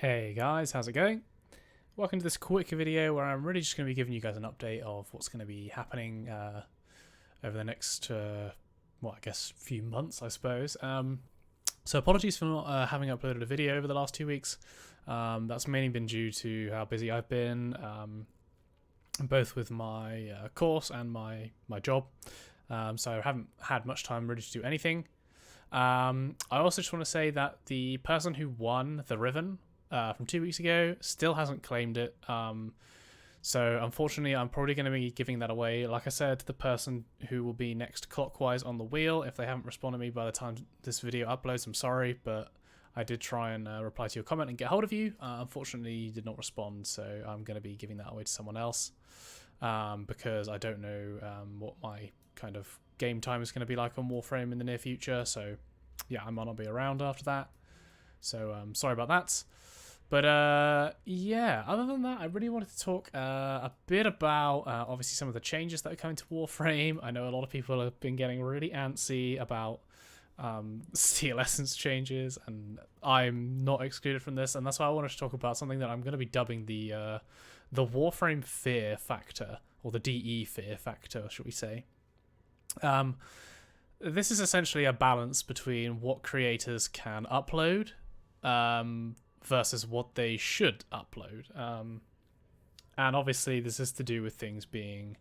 Hey guys, how's it going? Welcome to this quick video where I'm really just going to be giving you guys an update of what's going to be happening over the next, I guess, few months, I suppose. So apologies for not having uploaded a video over the last 2 weeks. That's mainly been due to how busy I've been, both with my course and my job. So I haven't had much time really to do anything. I also just want to say that the person who won the Riven from 2 weeks ago still hasn't claimed it. So unfortunately, I'm probably going to be giving that away. Like I said, the person who will be next clockwise on the wheel, if they haven't responded to me by the time this video uploads, I'm sorry, but I did try and reply to your comment and get hold of you. Unfortunately, you did not respond, so I'm going to be giving that away to someone else because I don't know what my kind of game time is going to be like on Warframe in the near future. So yeah, I might not be around after that. So sorry about that. But yeah, other than that, I really wanted to talk a bit about obviously some of the changes that are coming to Warframe. I know a lot of people have been getting really antsy about Steel Essence changes, and I'm not excluded from this, and that's why I wanted to talk about something that I'm going to be dubbing the Warframe fear factor, or the DE fear factor, should we say. This is essentially a balance between what creators can upload versus what they should upload. And obviously this is to do with things being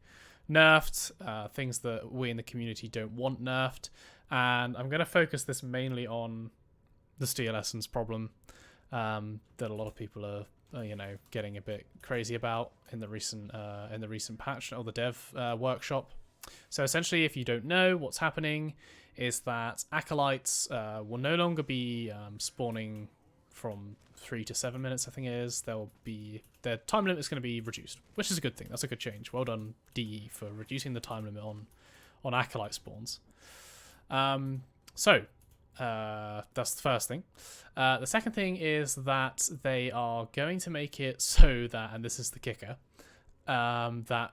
nerfed, things that we in the community don't want nerfed. And I'm going to focus this mainly on the Steel Essence problem that a lot of people are getting a bit crazy about in the recent patch or the dev workshop. So essentially, if you don't know, what's happening is that acolytes will no longer be spawning from 3 to 7 minutes, I think it is. Their time limit is going to be reduced, which is a good thing. That's a good change. Well done, DE, for reducing the time limit on acolyte spawns. So that's the first thing. The second thing is that they are going to make it so that, and this is the kicker, that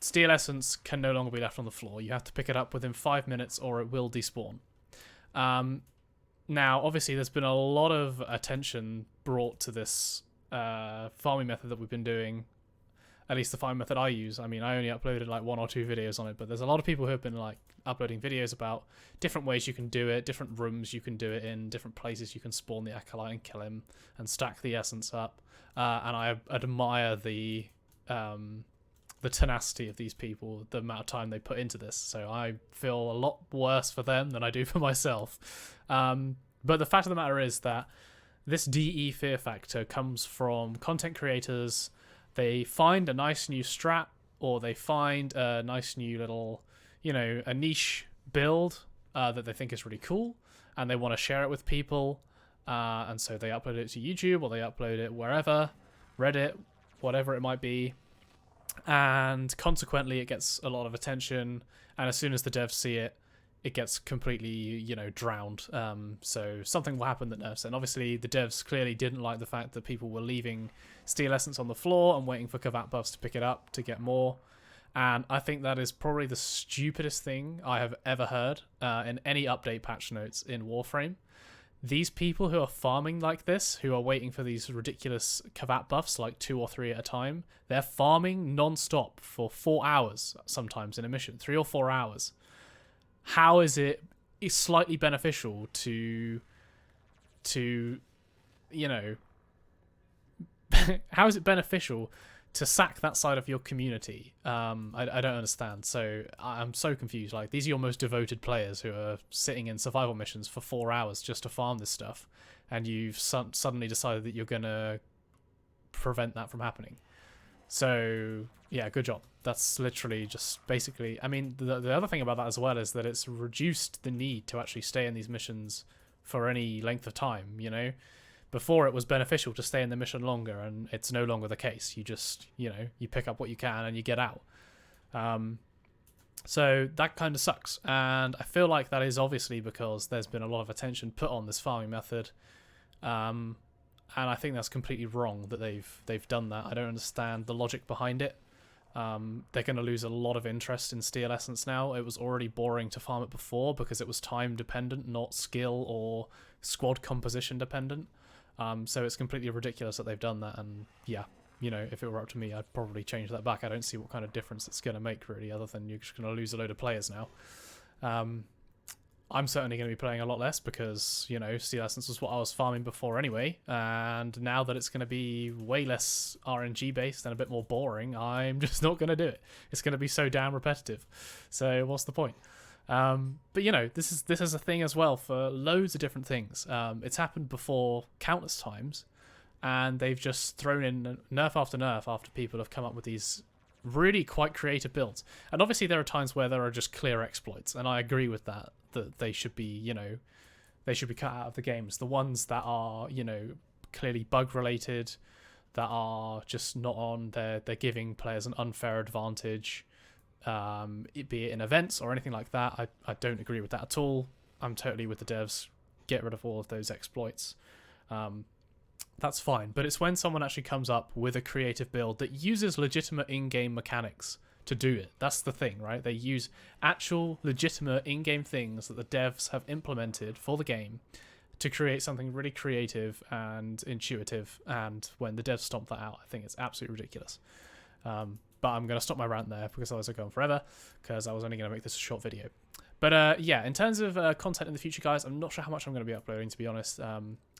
Steel Essence can no longer be left on the floor. You have to pick it up within 5 minutes or it will despawn. Now, obviously, there's been a lot of attention brought to this farming method that we've been doing, at least the farming method I use. I mean, I only uploaded like 1 or 2 videos on it, but there's a lot of people who have been like uploading videos about different ways you can do it, different rooms you can do it in, different places you can spawn the acolyte and kill him and stack the essence up. And I admire the tenacity of these people, the amount of time they put into this. So I feel a lot worse for them than I do for myself. But the fact of the matter is that this DE fear factor comes from content creators. They find a nice new strat, or they find a nice new little, a niche build that they think is really cool, and they want to share it with people. And so they upload it to YouTube, or they upload it wherever, Reddit, whatever it might be. And consequently, it gets a lot of attention. And as soon as the devs see it, it gets completely, drowned. So something will happen that nerfs it. And obviously, the devs clearly didn't like the fact that people were leaving Steel Essence on the floor and waiting for Kavat buffs to pick it up to get more. And I think that is probably the stupidest thing I have ever heard in any update patch notes in Warframe. These people who are farming like this, who are waiting for these ridiculous Kavat buffs, like 2 or 3 at a time, they're farming non-stop for 4 hours, sometimes in a mission, 3 or 4 hours. How is it slightly beneficial to how is it beneficial to sack that side of your community? I don't understand. So I'm so confused. Like, these are your most devoted players who are sitting in survival missions for 4 hours just to farm this stuff, and you've suddenly decided that you're gonna prevent that from happening. So yeah, good job. That's literally just basically, I mean, the other thing about that as well is that it's reduced the need to actually stay in these missions for any length of time. Before it was beneficial to stay in the mission longer, and it's no longer the case. You just, you pick up what you can and you get out. So that kind of sucks. And I feel like that is obviously because there's been a lot of attention put on this farming method. And I think that's completely wrong that they've done that. I don't understand the logic behind it. They're going to lose a lot of interest in Steel Essence now. It was already boring to farm it before because it was time dependent, not skill or squad composition dependent. So it's completely ridiculous that they've done that, and yeah, you know, if it were up to me, I'd probably change that back. I don't see what kind of difference it's going to make, really, other than you're just going to lose a load of players now. I'm certainly going to be playing a lot less because, you know, Steel Essence was what I was farming before anyway, and now that it's going to be way less RNG based and a bit more boring, I'm just not going to do it. It's going to be so damn repetitive. So what's the point? But you know, this is a thing as well for loads of different things. It's happened before countless times, and they've just thrown in nerf after people have come up with these really quite creative builds. And obviously there are times where there are just clear exploits, and I agree with that they should be, you know, they should be cut out of the games. The ones that are, you know, clearly bug related, that are just not on, they're giving players an unfair advantage, be it in events or anything like that. I don't agree with that at all. I'm totally with the devs. Get rid of all of those exploits. That's fine, but it's when someone actually comes up with a creative build that uses legitimate in-game mechanics to do it. That's the thing, right? They use actual legitimate in-game things that the devs have implemented for the game to create something really creative and intuitive, and when the devs stomp that out, I think it's absolutely ridiculous. But I'm going to stop my rant there because otherwise I'll go on forever, because I was only going to make this a short video. But yeah, in terms of content in the future, guys, I'm not sure how much I'm going to be uploading, to be honest.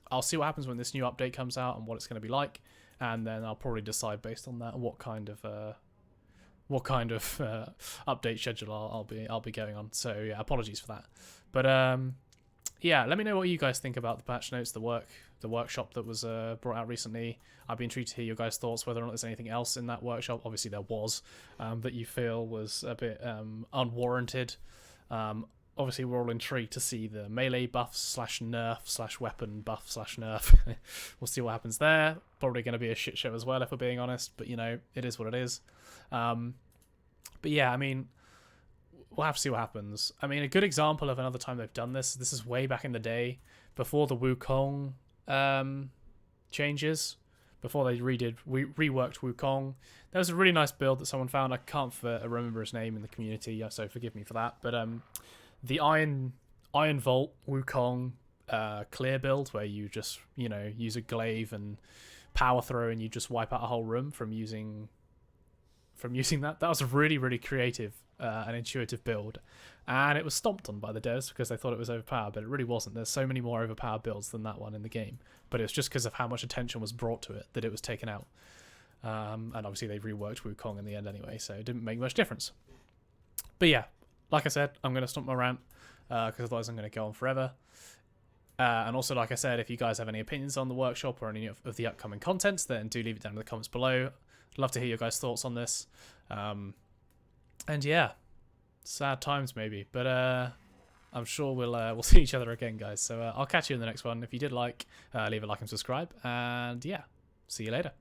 I'll see what happens when this new update comes out and what it's going to be like, and then I'll probably decide based on that what kind of update schedule I'll be going on. So yeah, apologies for that. But yeah, let me know what you guys think about the patch notes, the workshop that was brought out recently. I'd be intrigued to hear your guys' thoughts, whether or not there's anything else in that workshop. Obviously there was, that you feel was a bit unwarranted. Obviously we're all intrigued to see the melee buff / nerf / weapon buff / nerf. We'll see what happens there. Probably going to be a shit show as well, if we're being honest, but you know, it is what it is. But yeah, I mean, we'll have to see what happens. I mean, a good example of another time they've done this is way back in the day, before the Wukong changes, before they reworked Wukong. There was a really nice build that someone found. I can't remember his name in the community, so forgive me for that. But the Iron Vault Wukong clear build, where you just, you know, use a glaive and power throw and you just wipe out a whole room from using that. That was a really, really creative and intuitive build, and it was stomped on by the devs because they thought it was overpowered, but it really wasn't. There's so many more overpowered builds than that one in the game, but it was just because of how much attention was brought to it that it was taken out. And obviously they reworked Wukong in the end anyway, so it didn't make much difference. But yeah, like I said, I'm going to stop my rant because otherwise I'm going to go on forever. And also, like I said, if you guys have any opinions on the workshop or any of the upcoming contents, then do leave it down in the comments below. I'd love to hear your guys' thoughts on this. And yeah, sad times maybe, but I'm sure we'll see each other again, guys. So I'll catch you in the next one. If you did leave a like and subscribe, and yeah, see you later.